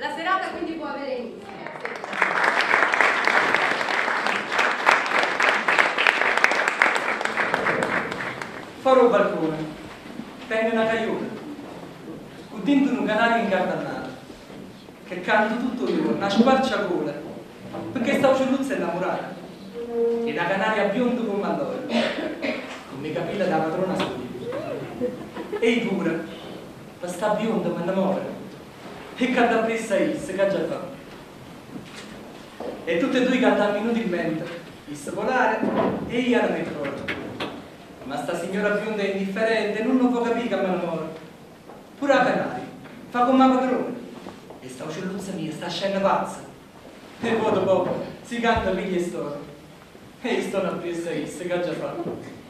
La serata quindi può avere inizio. Farò balcone, tengo una cagliona, con dentro un canario incartanato, che canto tutto il giorno, una squarciagola, perché sta uccelluzza innamorata, e una canaria bionda come allora, con i capelli da padrona sua. Ehi pure, ma sta bionda mi innamora, e canta pressa che già fa. E tutte e due cantano inutilmente, il polare e io la metrola. Ma sta signora bionda è indifferente, non può capire che mi innamora. Pure la canaria, fa come la padrona. E sta uccelluzza mia, sta scena pazza. E poi dopo si canta mille storie. E io sto a presa che già fa.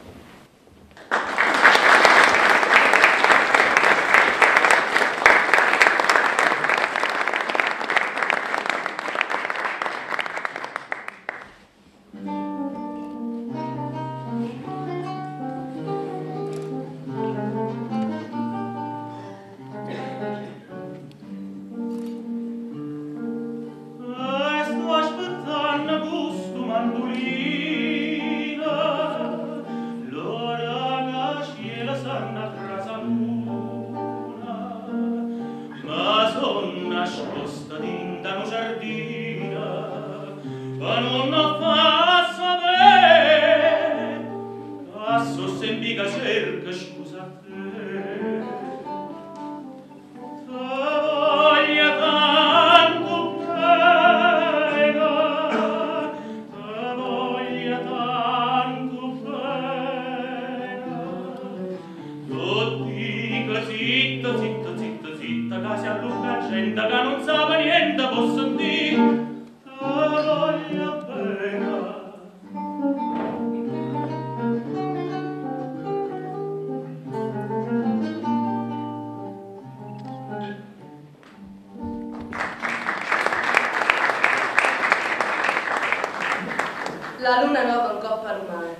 La luna nuova in coppa al mare,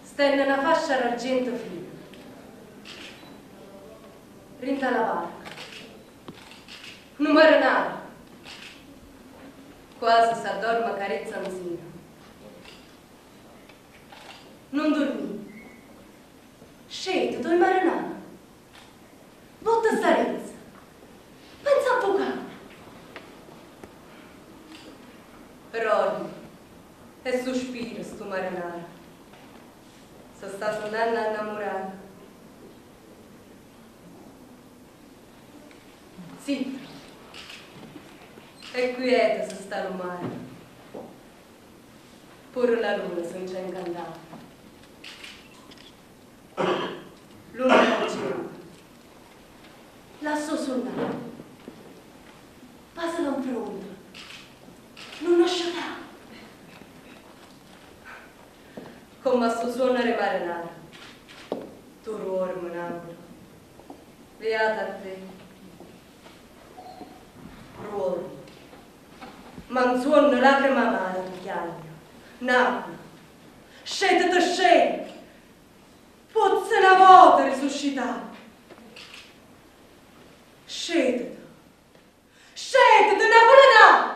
stende una fascia d'argento fina, rinta la barca, un marinaro, quasi s'addorma carezza anzina. Non dormi, scende tu il marinaro, botta sta rizza, pensa a poca. Rodi e sospira sto marinaro, se sta suonando innamorata. Zitto e quieta se sta il mare, pure la luna se non c'è incantata. Luna non c'è, la so suonare, passa non pronto. Non lascerà. Come sto suonare marinara, tu ruormo innamoro, beata a te, ruormo, ma un suono lacrima amara tu chiagno, nacquero, scete scete, pozze una volta risuscitata, scete napoletana.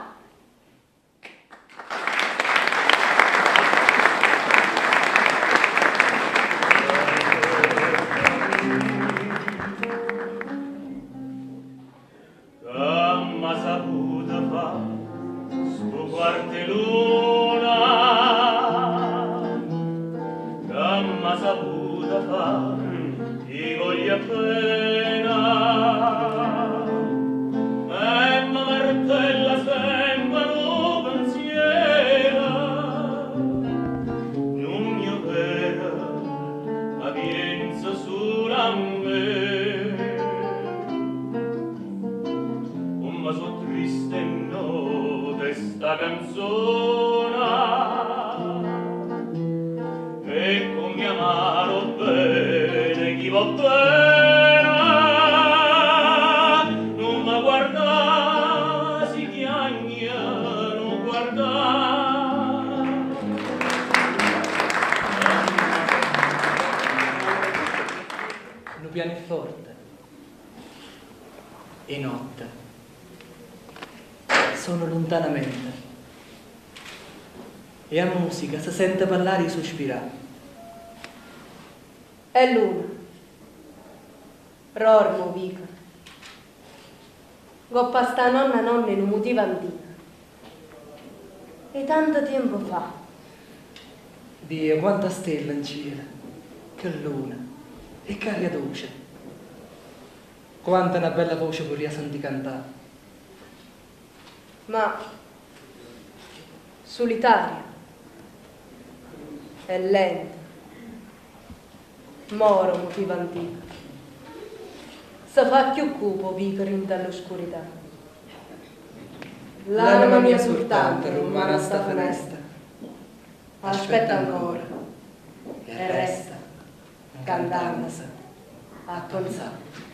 e notte. Sono lontanamente e a musica si sente parlare e sospirare. È luna, Rormo vica, goppa sta nonna in un motivo antico. E tanto tempo fa. Dio, quanta stella in cielo, che luna e che aria dolce. Quanta una bella voce vorrei sentire cantare. Ma solitaria, è lenta, moro motivo antico. Se fa più cupo vicare in dall'oscurità. L'anima mia soltanto rimane a sta finestra. Aspetta ancora e resta cantandosi a consapare.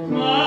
Ma